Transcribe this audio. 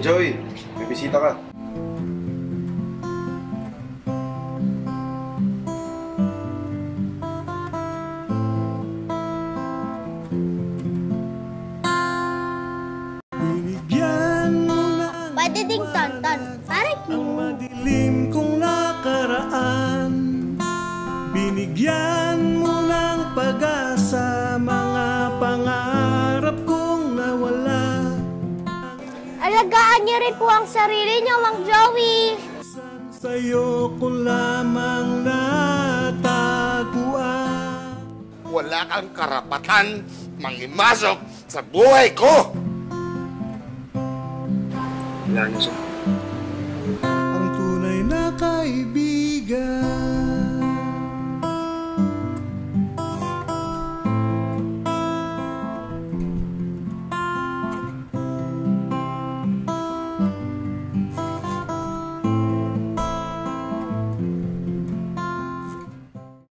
Joey, may bisita ka. Pwede ding tonton, para madilim kong nakaraan. Binigyan mo ng pag-asa mga pangarap kong nawala. Alagaan niyo rin po ang sarili niyo, Mang Joey. Sa'yo ko lamang natagpuan. Wala kang karapatan mangimasok sa buhay ko! Wala na siya.